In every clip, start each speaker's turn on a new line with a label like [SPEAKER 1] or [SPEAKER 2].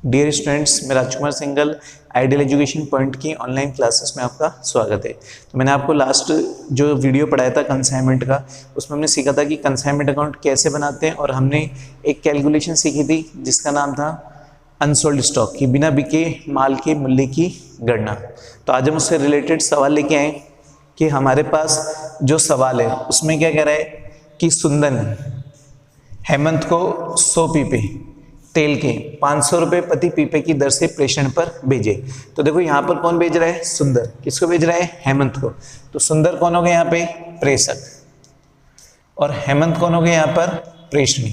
[SPEAKER 1] Dear students, मैं राजकुमार Singhal ideal education point की online classes में आपका स्वागत है। तो मैंने आपको लास्ट जो वीडियो पढ़ाया था कंसाइनमेंट का, उसमें हमने सीखा था कि कंसाइनमेंट अकाउंट कैसे बनाते हैं और हमने एक कैलकुलेशन सीखी थी जिसका नाम था अनसोल्ड स्टॉक की, बिना बिके माल के मूल्य की गणना। तो आज हम उससे रिलेटेड सवाल लेके आए कि हमारे पास जो सवाल है उसमें क्या कह रहा है कि सुंदर हेमंत को 100 पीपे तेल के 500 रुपये प्रति पीपे की दर से प्रेषण पर भेजे। तो देखो यहाँ पर कौन भेज रहा है? सुंदर। किसको भेज रहा है? हेमंत को। तो सुंदर कौन हो गया यहाँ पे? प्रेषक। और हेमंत कौन हो गया यहाँ पर? प्रेषणी।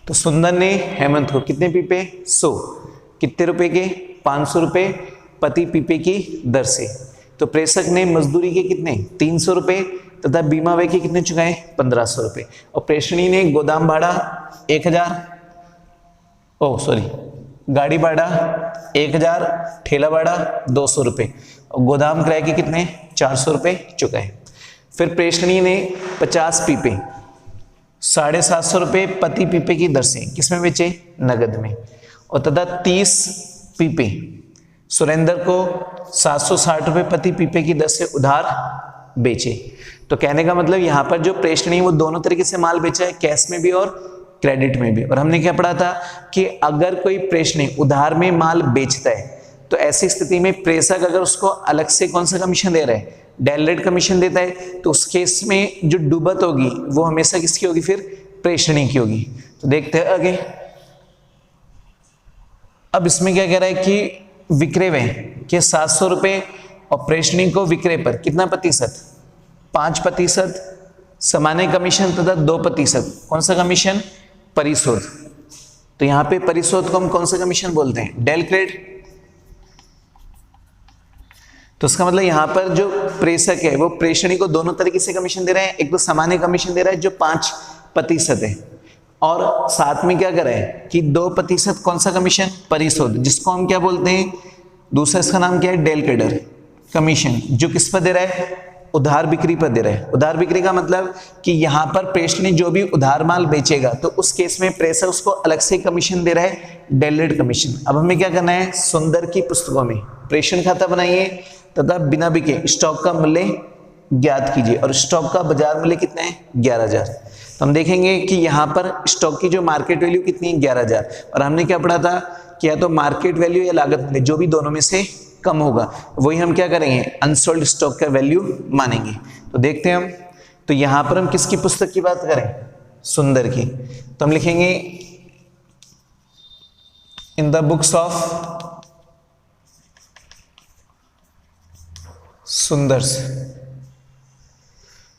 [SPEAKER 1] तो सुंदर ने हेमंत को कितने पीपे? 100। कितने रुपए के? 500 रुपये प्रति पीपे की दर से। तो प्रेषक ने मजदूरी के कितने? 300 रुपये तथा बीमा व्यय के कितने चुकाए? 1500 रुपये। और प्रेषणी ने गोदाम भाड़ा 1000, गाड़ी भाड़ा 1000, ठेला भाड़ा 200 रुपये और गोदाम किराए के कितने? 400 रुपये चुकाए। फिर प्रेषणी ने 50 पीपे 750 रुपये प्रति पीपे की दर से किसमें बेचे? नगद में। और तथा 30 पीपे सुरेंद्र को 760 रुपये प्रति पीपे की दर से उधार बेचे। तो कहने का मतलब यहाँ पर जो प्रेषणी वो दोनों तरीके से माल बेचा है, कैश में भी और क्रेडिट में भी। और हमने क्या पढ़ा था कि अगर कोई प्रेषणी उधार में माल बेचता है तो ऐसी स्थिति में प्रेषक अगर उसको अलग से कौन सा कमीशन दे रहा है? डायरेक्ट कमीशन देता है, तो उस केस में जो डूबत होगी वो हमेशा किसकी होगी? फिर प्रेषणी की होगी। तो देखते हैं आगे। अब इसमें क्या कह रहा है कि विक्रय व्यय के 700 रुपये और प्रेषणी को विक्रय पर कितना प्रतिशत? 5%। सामान्य कमीशन तथा 2%। कौन सा कमीशन? परिशोध। तो यहां पे परिशोध को हम कौन सा कमीशन बोलते हैं? Del credere. तो इसका मतलब यहां पर जो प्रेषक है वो प्रेषणी को दोनों तरीके से कमीशन दे रहा है। एक तो सामान्य कमीशन दे रहा है जो 5% है, और साथ में क्या कर रहा है कि 2% कौन सा कमीशन? परिशोध, जिसको हम क्या बोलते हैं? दूसरा इसका नाम क्या है? डेल क्रेडिट कमीशन, जो किस पर दे रहा है? उधार बिक्री पर दे रहा है। उधार बिक्री का मतलब कि यहां पर प्रेषणी जो भी उधार माल बेचेगा तो उस केस में प्रेषक उसको अलग से कमीशन दे रहा है, डेलेड कमीशन। अब हमें क्या करना है? सुंदर की पुस्तकों में प्रेषण खाता बनाइए तथा बिना बिके स्टॉक का मूल्य ज्ञात कीजिए। और स्टॉक का बाजार मूल्य कितना है? 11000। तो हम देखेंगे कि यहाँ पर स्टॉक की जो मार्केट वैल्यू कितनी है? 11000। और हमने क्या पढ़ा था कि या तो मार्केट वैल्यू या लागत मूल्य जो भी दोनों में से कम होगा वही हम क्या करेंगे? अनसोल्ड स्टॉक का वैल्यू मानेंगे। तो देखते हैं हम। तो यहां पर हम किसकी पुस्तक की बात करें? सुंदर की। तो हम लिखेंगे in the books of Sundas.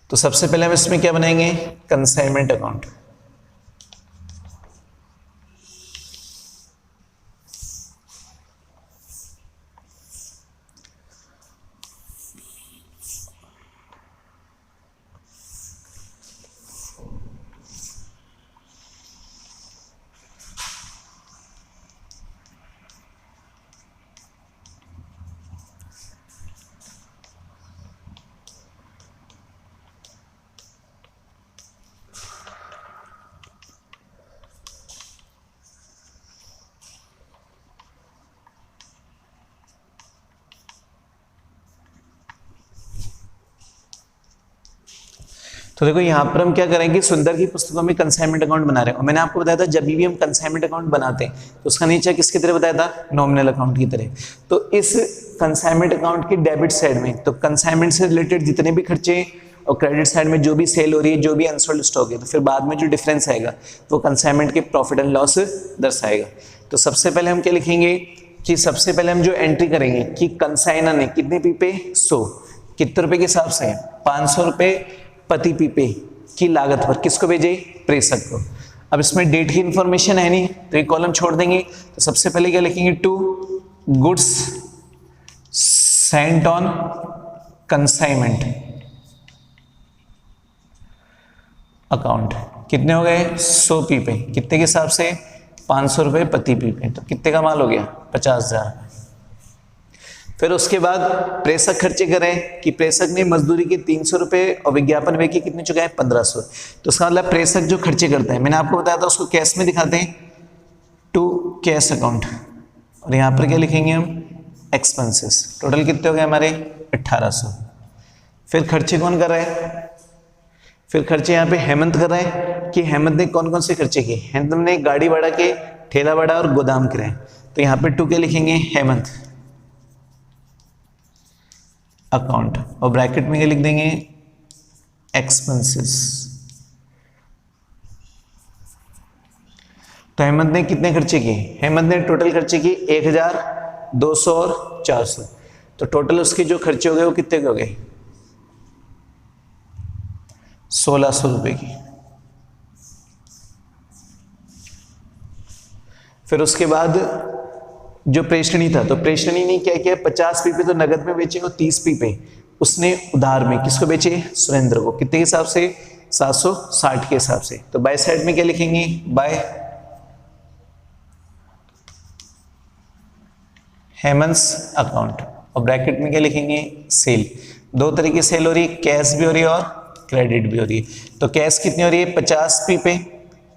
[SPEAKER 1] तो सबसे पहले हम इसमें क्या बनाएंगे? Consignment account. तो देखो यहाँ पर हम क्या करेंगे? सुंदर की पुस्तकों में कंसाइनमेंट अकाउंट बना रहे हैं। और मैंने आपको बताया था जब भी हम कंसाइनमेंट अकाउंट बनाते हैं तो उसका नेचर किसकी तरह बताया था? नॉमिनल अकाउंट की तरह। तो इस कंसाइनमेंट अकाउंट की डेबिट साइड में तो कंसाइनमेंट से रिलेटेड जितने भी खर्चे और क्रेडिट साइड में जो भी सेल हो रही है, जो भी अनसोल्ड स्टॉक है, तो फिर बाद में जो डिफरेंस आएगा वो कंसाइनमेंट के प्रॉफिट एंड लॉस दर्शाएगा। तो सबसे पहले हम क्या लिखेंगे कि सबसे पहले हम जो एंट्री करेंगे कि कंसाइनर ने कितने पीपे? 100। कितने रुपए के हिसाब से? 500 रुपये प्रति पीपे की लागत पर किसको भेजे? प्रेषक को। अब इसमें डेट की इंफॉर्मेशन है नहीं तो एक कॉलम छोड़ देंगे। तो सबसे पहले क्या लिखेंगे? To goods sent on consignment account. कितने हो गए? 100 पीपे। कितने के हिसाब से? 500 रुपये प्रति पीपे। तो कितने का माल हो गया? 50,000। फिर उसके बाद प्रेषक खर्चे करें कि प्रेषक ने मजदूरी के 300 रुपये और विज्ञापन व्यय के कितने चुकाए? 1500। तो उसका मतलब प्रेषक जो खर्चे करता है, मैंने आपको बताया था उसको कैश में दिखाते हैं। टू कैश अकाउंट, और यहाँ पर क्या लिखेंगे हम, एक्सपेंसेस। टोटल कितने हो गए हमारे, 1800। फिर खर्चे कौन कर रहा है, फिर खर्चे यहाँ पे हेमंत कर रहा है कि हेमंत ने कौन कौन से खर्चे किए। हेमंत ने गाड़ी भाड़ा के, ठेला भाड़ा और गोदाम किराए। तो यहाँ पे 2 क्या लिखेंगे, हेमंत अकाउंट, और ब्रैकेट में क्या लिख देंगे, एक्सपेंसेस। तो हेमंत ने कितने खर्चे किए, हेमंत ने टोटल खर्चे किए 1200 और 400। तो टोटल उसके जो खर्चे हो गए वो कितने के हो गए, 1600 रुपए की। फिर उसके बाद जो प्रेषणी था, तो प्रेषणी ने क्या किया, 50 पीपे तो नगद में बेचे और 30 पीपे उसने उधार में किसको बेचे, सुरेंद्र को। कितने के हिसाब से, 760 के हिसाब से। तो बाय साइड में क्या लिखेंगे, बाय हेमंत्स अकाउंट, और ब्रैकेट में क्या लिखेंगे, सेल। 2 तरह की सेल हो रही है, कैश भी हो रही है और क्रेडिट भी हो रही है। तो कैश कितनी हो रही है, 50 पीपे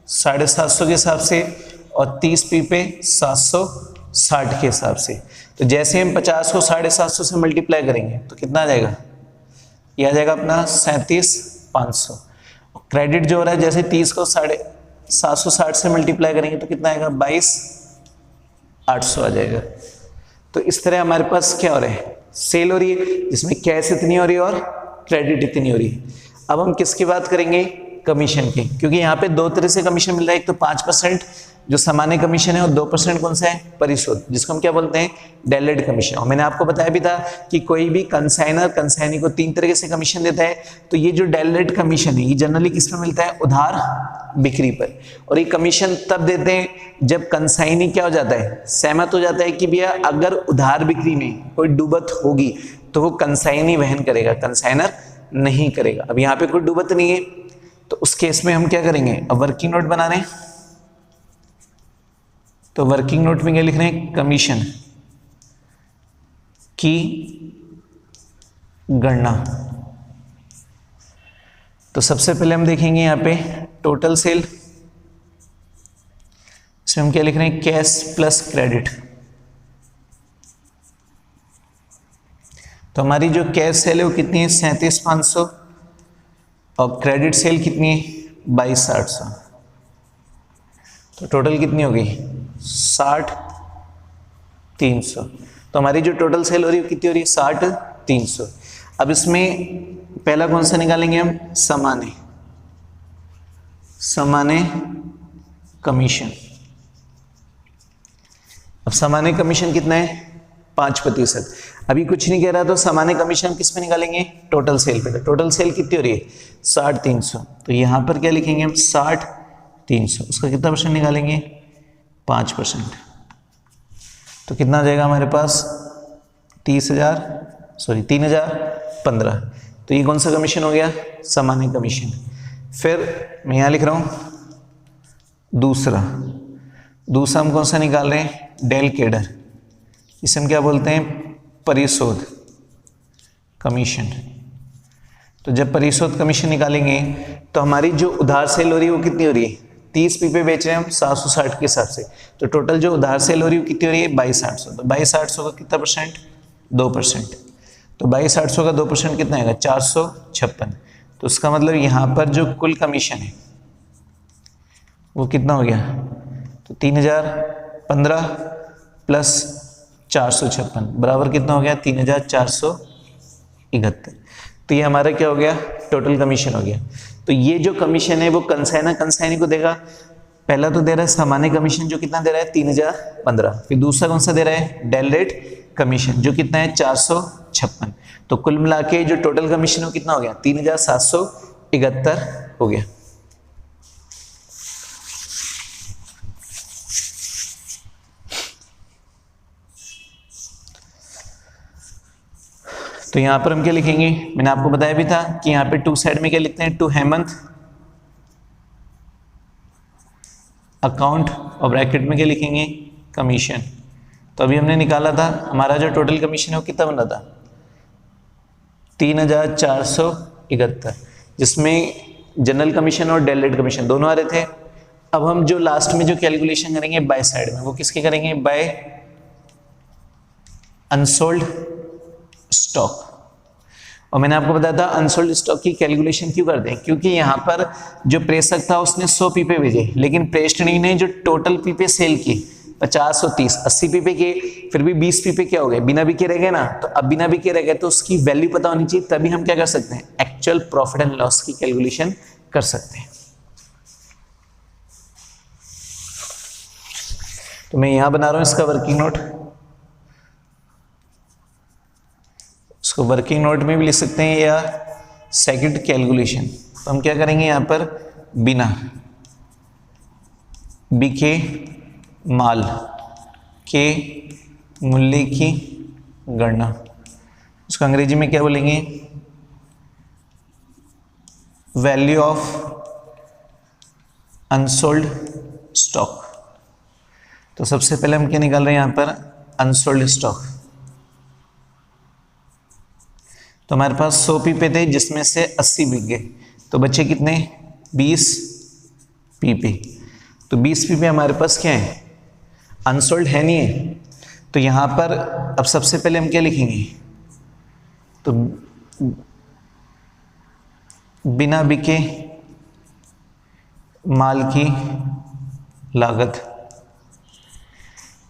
[SPEAKER 1] 750 के हिसाब से, और 30 पीपे 760 के हिसाब से। तो जैसे हम 50 को 750 से मल्टीप्लाई करेंगे तो कितना आ जाएगा, ये आ जाएगा अपना 37,500। क्रेडिट जो हो रहा है, जैसे 30 को 760 से मल्टीप्लाई करेंगे तो कितना आएगा, 22,800 आ जाएगा। तो इस तरह हमारे पास क्या हो रहा है, सेल हो रही है जिसमें कैश इतनी हो रही है और क्रेडिट इतनी हो रही है। अब हम किसकी बात करेंगे, कमीशन की, क्योंकि यहाँ पे 2 तरह से कमीशन मिल रहा है। एक तो 5% जो सामान्य कमीशन है, और 2% कौन सा है, परिशोध, जिसको हम क्या बोलते हैं, डायरेक्ट कमीशन। और मैंने आपको बताया भी था कि कोई भी कंसाइनर कंसाइनी को 3 तरीके से कमीशन देता है। तो ये जो डायरेक्ट कमीशन है, ये जनरली किस पर मिलता है, उधार बिक्री पर। और ये कमीशन तब देते हैं जब कंसाइनी क्या हो जाता है, सहमत हो जाता है कि भैया अगर उधार बिक्री में कोई डूबत होगी तो वो कंसाइनी वहन करेगा, कंसाइनर नहीं करेगा। अब यहाँ पे कोई डूबत नहीं है, तो उस केस में हम क्या करेंगे, अब वर्किंग नोट बना रहे हैं। तो वर्किंग नोट में क्या लिख रहे हैं, कमीशन की गणना। तो सबसे पहले हम देखेंगे यहाँ पे टोटल सेल, इसमें हम क्या लिख रहे हैं, कैश प्लस क्रेडिट। तो हमारी जो कैश सेल है वो कितनी है, 37,500, और क्रेडिट सेल कितनी है, 22,800। तो टोटल कितनी हो गई, 60,300। तो हमारी जो टोटल सेल हो रही है कितनी हो रही है, 60,300। अब इसमें पहला कौन सा निकालेंगे हम, सामान्य कमीशन। अब सामान्य कमीशन कितना है, 5%। अभी कुछ नहीं कह रहा, तो सामान्य कमीशन किस पे निकालेंगे, टोटल सेल पे। तो टोटल सेल कितनी हो रही है, 60,300। तो यहां पर क्या लिखेंगे हम, 60,300, उसका कितना परसेंट निकालेंगे, 5%। तो कितना आ जाएगा हमारे पास, 3,015। तो ये कौन सा कमीशन हो गया, सामान्य कमीशन। फिर मैं यहां लिख रहा हूं दूसरा हम कौन सा निकाल रहे हैं, डेल केडर, इसे हम क्या बोलते हैं, परिशोध कमीशन। तो जब परिशोध कमीशन निकालेंगे तो हमारी जो उधार सेल हो रही है वो कितनी हो रही है, 30 पीपे बेच रहे हैं हम 760 के हिसाब से। तो टोटल जो उधार सेल हो रही है वो कितनी हो रही है, 22,800। तो 22,800 का कितना परसेंट, 2%। तो 22,800 का 2% कितना आएगा, 456। तो उसका मतलब यहाँ पर जो कुल कमीशन है वो कितना हो गया, तो 3,015 प्लस 456 बराबर कितना हो गया, 3,471। तो ये हमारा क्या हो गया, टोटल कमीशन हो गया। तो ये जो कमीशन है वो कंसाइनी को देगा। पहला तो दे रहा है सामान्य कमीशन जो कितना दे रहा है, 3,015। फिर दूसरा कौन सा दे रहा है, डायरेक्ट कमीशन जो कितना है, 456। तो कुल मिला के जो टोटल कमीशन हो कितना हो गया, 3,771 हो गया। तो यहां पर हम क्या लिखेंगे, मैंने आपको बताया भी था कि यहां पे टू साइड में क्या लिखते हैं, टू हेमंत अकाउंट, और ब्रैकेट में क्या लिखेंगे, कमीशन। तो अभी हमने निकाला था हमारा जो टोटल कमीशन है वो कितना बना था, 3,471, जिसमें जनरल कमीशन और डायरेक्ट कमीशन दोनों आ रहे थे। अब हम जो लास्ट में जो कैलकुलेशन करेंगे बाय साइड में, वो किसके करेंगे? By unsold stock. और मैंने आपको बताया था अनसोल्ड स्टॉक की कैलकुलेशन क्यों करते हैं, क्योंकि यहाँ पर जो प्रेषक था उसने 100 पीपे भेजे, लेकिन प्रेषणी ने जो टोटल पीपे सेल की 50 और 30 80 पीपे के, फिर भी 20 पीपे क्या हो गए? बिना बिके रह गए ना। तो अब बिना बिके रह गए तो उसकी वैल्यू पता होनी चाहिए, तभी हम क्या कर सकते हैं? एक्चुअल प्रॉफिट एंड लॉस की कैलकुलेशन कर सकते हैं। तो मैं यहां बना रहा हूं इसका वर्किंग नोट, इसको वर्किंग नोट में भी लिख सकते हैं या सेकंड कैलकुलेशन। तो हम क्या करेंगे यहां पर? बिना बिके माल के मूल्य की गणना, उसको अंग्रेजी में क्या बोलेंगे? Value of unsold stock. तो सबसे पहले हम क्या निकाल रहे हैं यहां पर? Unsold stock. तो हमारे पास 100 पीपे थे जिसमें से 80 बिक गए, तो बचे कितने? 20 पीपे। तो 20 पीपे हमारे पास क्या है? अनसोल्ड है नहीं है। तो यहां पर अब सबसे पहले हम क्या लिखेंगे? तो बिना बिके माल की लागत।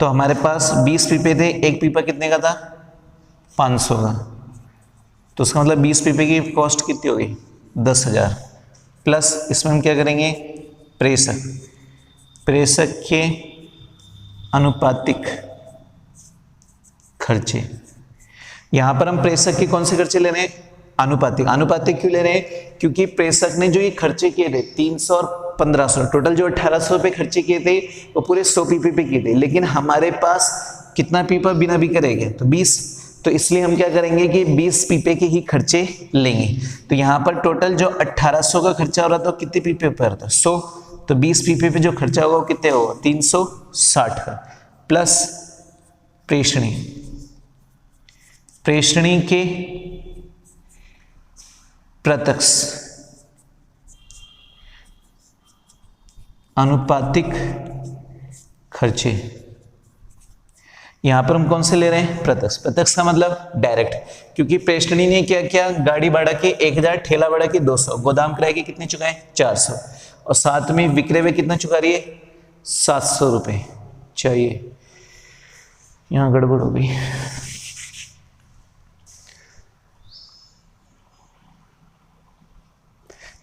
[SPEAKER 1] तो हमारे पास 20 पीपे थे, एक पीपा कितने का था? 500 का। तो उसका मतलब 20 पीपे की कॉस्ट कितनी होगी? 10,000। प्लस इसमें हम क्या करेंगे? प्रेषक, प्रेषक के अनुपातिक खर्चे। यहां पर हम प्रेषक के कौन से खर्चे ले रहे हैं? अनुपातिक। अनुपातिक क्यों ले रहे हैं? क्योंकि प्रेषक ने जो ये खर्चे किए थे 300 और 1500, टोटल जो 1800 रुपए खर्चे किए थे वो पूरे 100 पीपे पे किए थे, लेकिन हमारे पास कितना पीपा बिना बिके रह गया? तो 20। तो इसलिए हम क्या करेंगे कि 20 पीपे के ही खर्चे लेंगे। तो यहाँ पर टोटल जो 1800 का खर्चा हो रहा था तो कितने पीपे पर था? 100। तो 20 पीपे पे जो खर्चा होगा वो कितने होगा? 360 का। प्लस प्रेषणी, प्रेषणी के प्रत्यक्ष अनुपातिक खर्चे। यहां पर हम कौन से ले रहे हैं? प्रत्यक्ष। प्रत्यक्ष का मतलब डायरेक्ट, क्योंकि प्रेषणी ने क्या किया? गाड़ी भाड़ा के 1000, ठेला भाड़ा के 200, गोदाम किराए के कितने चुकाए? 400, और साथ में विक्रय में कितना चुका रही है? 700 रुपए चाहिए। यहां गड़बड़ हो गई।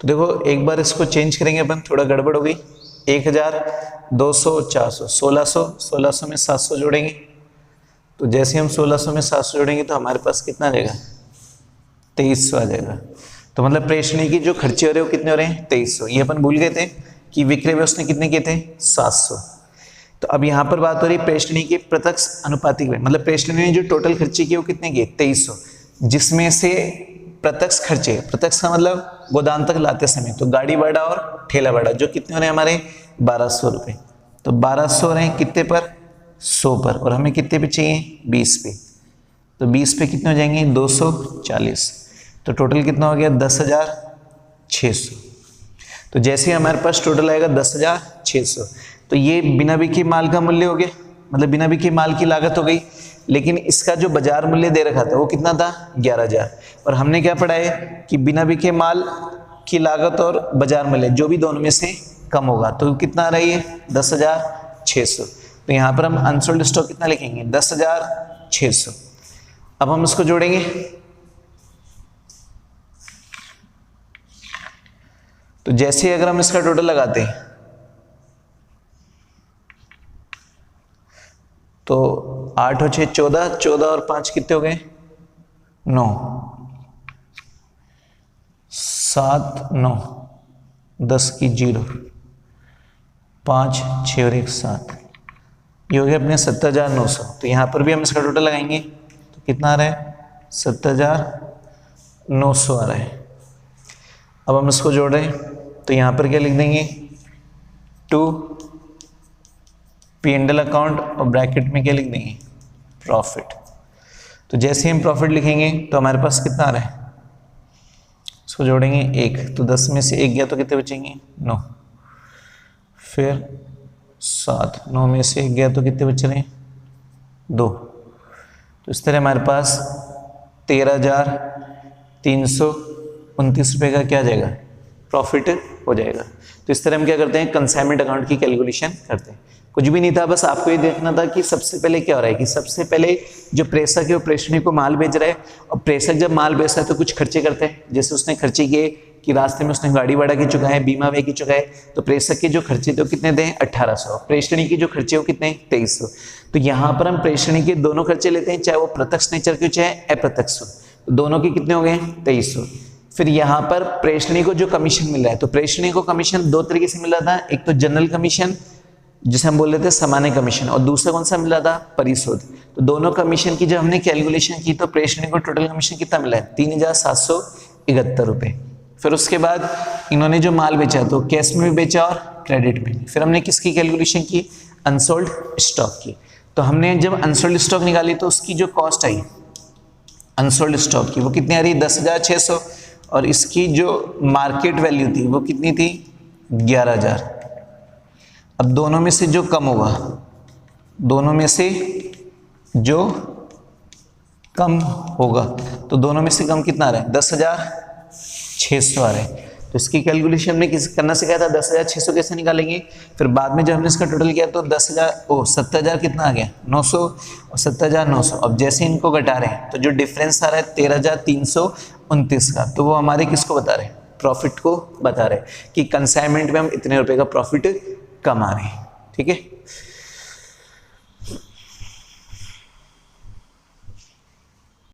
[SPEAKER 1] तो देखो एक बार इसको चेंज करेंगे अपन, थोड़ा गड़बड़ हो गई। 1200, 400, 1600, 1600 में 700 जोड़ेंगे। तो जैसे हम 1600 में 700 जोड़ेंगे तो हमारे पास कितना आ जाएगा? 2300 आ जाएगा। तो मतलब प्रेषणी की जो खर्चे हो रहे हैं वो कितने हो रहे हैं? 2300। ये अपन भूल गए थे कि विक्रय में उसने कितने किए थे? 700। तो अब यहाँ पर बात हो रही है प्रेषणी के प्रत्यक्ष अनुपातिक में, मतलब प्रेषणी ने जो टोटल खर्चे किए वो कितने किए? 2300, जिसमें से प्रत्यक्ष खर्चे, प्रत्यक्ष का मतलब गोदाम तक लाते समय, तो गाड़ी भाड़ा और ठेला भाड़ा जो कितने हो रहे हैं हमारे? 1200 रुपये। तो 1200 हो रहे हैं कितने पर? 100 पर। और हमें कितने पे चाहिए? 20 पे। तो 20 पे कितने हो जाएंगे? 240। तो टोटल कितना हो गया? 10,600। तो जैसे ही हमारे पास टोटल आएगा 10,600, तो ये बिना बिके माल का मूल्य हो गया, मतलब बिना बिके माल की लागत हो गई। लेकिन इसका जो बाजार मूल्य दे रखा था वो कितना था? 11,000। और हमने क्या पढ़ा है कि बिना बिके माल की लागत और बाजार मूल्य जो भी दोनों में से कम होगा तो कितना आ रही है? 10,600। तो यहाँ पर हम अनसोल्ड स्टॉक कितना लिखेंगे? 10,600। अब हम इसको जोड़ेंगे, तो जैसे अगर हम इसका टोटल लगाते हैं तो 8 और 6 14, 14 और 5 कितने हो गए? 9, 7 9, 10 की 0, 5 6 और 1 7, ये हो गया अपने 70,900। तो यहाँ पर भी हम इसका टोटल लगाएंगे तो कितना आ रहा है? 70,900 आ रहा है। अब हम इसको जोड़ रहे हैं तो यहाँ पर क्या लिख देंगे? टू P&L अकाउंट और ब्रैकेट में क्या लिख देंगे? प्रॉफिट। तो जैसे ही हम प्रॉफिट लिखेंगे तो हमारे पास कितना आ रहा है? इसको जोड़ेंगे 1, तो 10 में से 1 गया तो कितने बचेंगे? 9। फिर 7, 9 में से 1 गया तो कितने बच रहे हैं? 2। तो इस तरह हमारे पास 13,329 रुपये का क्या जाएगा? प्रॉफिट हो जाएगा। तो इस तरह हम क्या करते हैं? कंसाइनमेंट अकाउंट की कैलकुलेशन करते हैं। कुछ भी नहीं था, बस आपको ये देखना था कि सबसे पहले क्या हो रहा है कि सबसे पहले जो प्रेषक है वो प्रेषणी को माल भेज रहा है, और प्रेषक जब माल बेचता है तो कुछ खर्चे करते हैं। जैसे उसने खर्चे किए कि रास्ते में उसने गाड़ी भाड़ा की चुका है, बीमा व्यय की चुका है, तो प्रेषक के जो खर्चे थे वो कितने थे? 1800। प्रेषणी के जो खर्चे वो कितने? 2300। तो यहाँ पर हम प्रेषणी के दोनों खर्चे लेते हैं, चाहे वो प्रत्यक्ष नेचर के चाहे अप्रत्यक्ष हो, तो दोनों के कितने हो गए? 2300। फिर यहाँ पर प्रेषणी को जो कमीशन मिल रहा है, तो प्रेषणी को कमीशन 2 तरीके से मिल रहा था। एक तो जनरल कमीशन जिसे हम बोल रहे थे सामान्य कमीशन, और दूसरा कौन सा मिल रहा था? परिशोध। तो दोनों कमीशन की जब हमने कैलकुलेशन की तो प्रेषणी को टोटल कमीशन कितना मिला है? 3,771 रुपये। फिर उसके बाद इन्होंने जो माल बेचा तो कैश में भी बेचा और क्रेडिट में। फिर हमने किसकी कैलकुलेशन की? अनसोल्ड स्टॉक की। तो हमने जब अनसोल्ड स्टॉक निकाली तो उसकी जो कॉस्ट आई अनसोल्ड स्टॉक की वो कितनी आ रही? 10,600, और इसकी जो मार्केट वैल्यू थी वो कितनी थी? 11,000। अब दोनों में से जो कम होगा, दोनों में से जो कम होगा, तो दोनों में से कम कितना आ रहा है? 10,600 आ रहा है। तो इसकी कैलकुलेशन में किस करना सिखाया था? 10,600 कैसे निकालेंगे? फिर बाद में जब हमने इसका टोटल किया तो 70,000 कितना आ गया? 900, और 70,900। अब जैसे इनको घटा रहे हैं तो जो डिफरेंस आ रहा है 13,329 का, तो वो हमारे किसको बता रहे हैं? प्रॉफिट को बता रहे हैं कि कंसाइनमेंट में हम इतने रुपए का प्रॉफिट कमा रहे हैं। ठीक है।